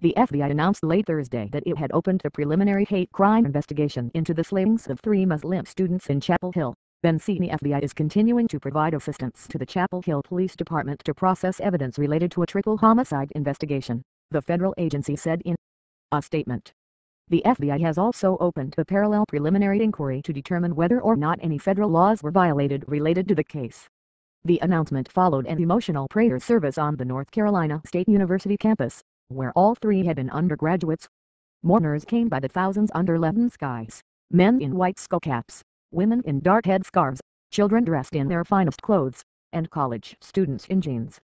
The FBI announced late Thursday that it had opened a preliminary hate crime investigation into the slayings of 3 Muslim students in Chapel Hill. The FBI is continuing to provide assistance to the Chapel Hill Police Department to process evidence related to a triple homicide investigation, the federal agency said in a statement. The FBI has also opened a parallel preliminary inquiry to determine whether or not any federal laws were violated related to the case. The announcement followed an emotional prayer service on the North Carolina State University campus, where all 3 had been undergraduates. Mourners came by the thousands under leaden skies, men in white skullcaps, women in dark head scarves, children dressed in their finest clothes, and college students in jeans.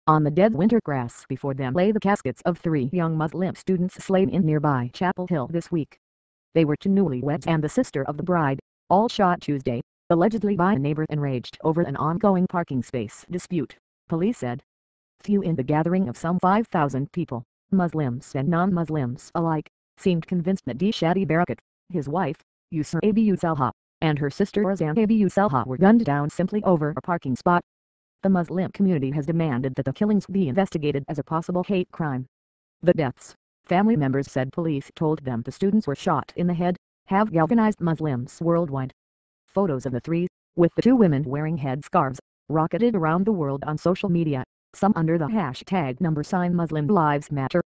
On the dead winter grass before them lay the caskets of 3 young Muslim students slain in nearby Chapel Hill this week. They were 2 newlyweds and the sister of the bride, all shot Tuesday, allegedly by a neighbor enraged over an ongoing parking space dispute, police said. Few in the gathering of some 5,000 people, Muslims and non-Muslims alike, seemed convinced that Shadi Barakat, his wife, Yusra Abu Salha, and her sister Razan Abu Salha were gunned down simply over a parking spot. The Muslim community has demanded that the killings be investigated as a possible hate crime. The deaths, family members said police told them the students were shot in the head, have galvanized Muslims worldwide. Photos of the 3, with the 2 women wearing headscarves, rocketed around the world on social media, some under the hashtag #Muslim Lives Matter.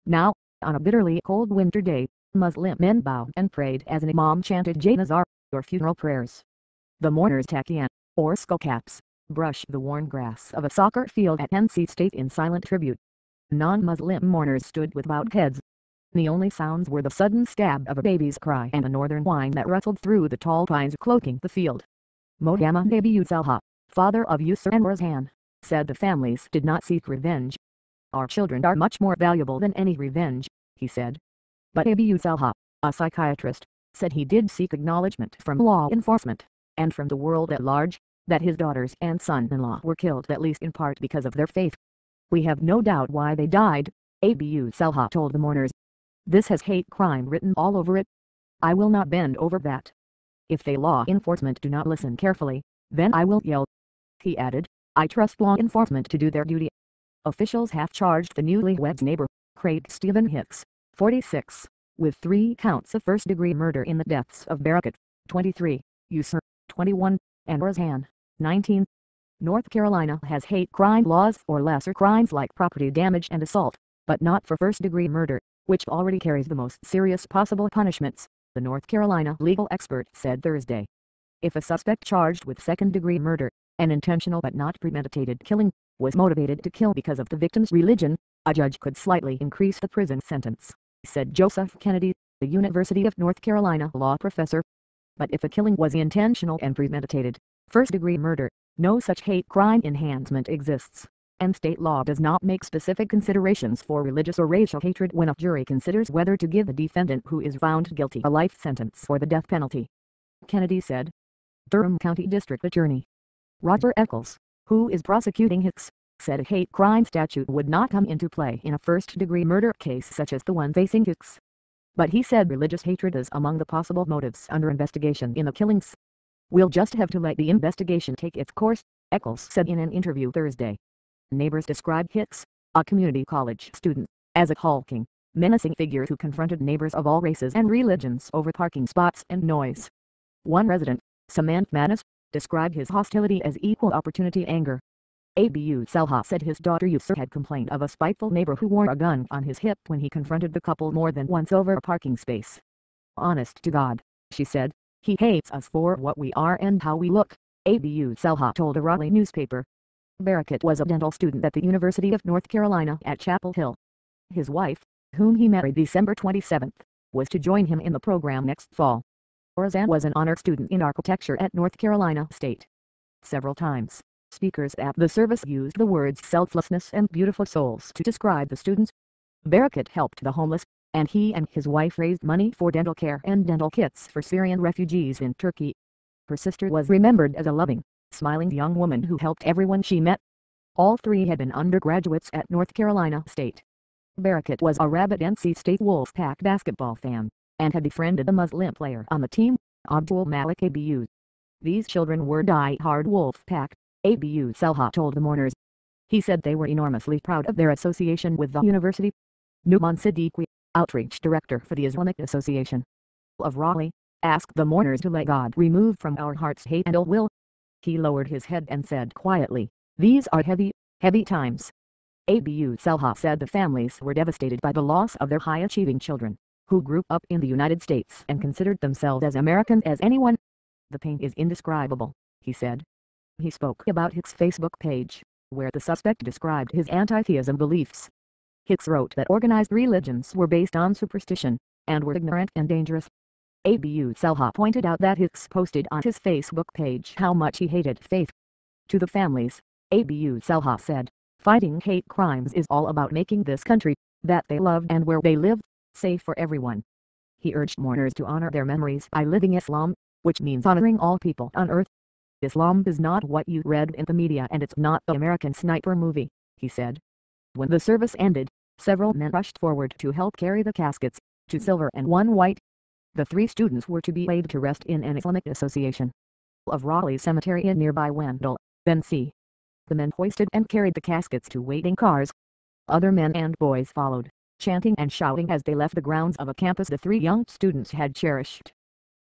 Now, on a bitterly cold winter day, Muslim men bowed and prayed as an imam chanted Janazar, or funeral prayers. The mourners takian, or skullcaps, brush the worn grass of a soccer field at NC State in silent tribute. Non-Muslim mourners stood with bowed heads. The only sounds were the sudden stab of a baby's cry and a northern whine that rustled through the tall pines cloaking the field. Mohammad Abu Salha, father of Yusra and Razan, said the families did not seek revenge. Our children are much more valuable than any revenge, he said. But Abu Salha, a psychiatrist, said he did seek acknowledgement from law enforcement, and from the world at large, that his daughters and son-in-law were killed at least in part because of their faith. We have no doubt why they died, Abu Salha told the mourners. This has hate crime written all over it. I will not bend over that. If they law enforcement do not listen carefully, then I will yell. He added, I trust law enforcement to do their duty. Officials have charged the newlyweds neighbor, Craig Stephen Hicks, 46, with 3 counts of first-degree murder in the deaths of Barakat, 23, Yusra, 21, and Razan, 19. North Carolina has hate crime laws for lesser crimes like property damage and assault, but not for first-degree murder, which already carries the most serious possible punishments, the North Carolina legal expert said Thursday. If a suspect charged with second-degree murder, an intentional but not premeditated killing, was motivated to kill because of the victim's religion, a judge could slightly increase the prison sentence, said Joseph Kennedy, the University of North Carolina law professor. But if a killing was intentional and premeditated, first-degree murder, no such hate crime enhancement exists, and state law does not make specific considerations for religious or racial hatred when a jury considers whether to give the defendant who is found guilty a life sentence or the death penalty. Kennedy said. Durham County District Attorney Roger Eccles, who is prosecuting Hicks, said a hate crime statute would not come into play in a first-degree murder case such as the one facing Hicks. But he said religious hatred is among the possible motives under investigation in the killings. We'll just have to let the investigation take its course, Eccles said in an interview Thursday. Neighbors described Hicks, a community college student, as a hulking, menacing figure who confronted neighbors of all races and religions over parking spots and noise. One resident, Samantha Manis, described his hostility as equal opportunity anger. Abu Salha said his daughter Yusra had complained of a spiteful neighbor who wore a gun on his hip when he confronted the couple more than once over a parking space. Honest to God, she said, he hates us for what we are and how we look, Abu Salha told a Raleigh newspaper. Barakat was a dental student at the University of North Carolina at Chapel Hill. His wife, whom he married December 27, was to join him in the program next fall. Razan was an honor student in architecture at North Carolina State. Several times, speakers at the service used the words selflessness and beautiful souls to describe the students. Barakat helped the homeless, and he and his wife raised money for dental care and dental kits for Syrian refugees in Turkey. Her sister was remembered as a loving, smiling young woman who helped everyone she met. All 3 had been undergraduates at North Carolina State. Barakat was a rabid NC State Wolfpack basketball fan, and had befriended a Muslim player on the team, Abdul Malik Abu. These children were die-hard Wolfpack, Abu Salha told the mourners. He said they were enormously proud of their association with the university. Numan Siddiqui, outreach director for the Islamic Association of Raleigh, asked the mourners to let God remove from our hearts hate and ill will. He lowered his head and said quietly, "These are heavy, heavy times." Abu Selha said the families were devastated by the loss of their high-achieving children, who grew up in the United States and considered themselves as American as anyone. "The pain is indescribable," he said. He spoke about Hicks' Facebook page, where the suspect described his anti-theism beliefs. Hicks wrote that organized religions were based on superstition, and were ignorant and dangerous. Abu Selha pointed out that Hicks posted on his Facebook page how much he hated faith. To the families, Abu Selha said, "Fighting hate crimes is all about making this country, that they love and where they live, safe for everyone." He urged mourners to honor their memories by living Islam, which means honoring all people on earth. "Islam is not what you read in the media and it's not the American Sniper movie," he said. When the service ended, several men rushed forward to help carry the caskets, 2 silver and 1 white. The 3 students were to be laid to rest in an Islamic Association of Raleigh cemetery in nearby Wendell, Tennessee. The men hoisted and carried the caskets to waiting cars. Other men and boys followed, chanting and shouting as they left the grounds of a campus the 3 young students had cherished.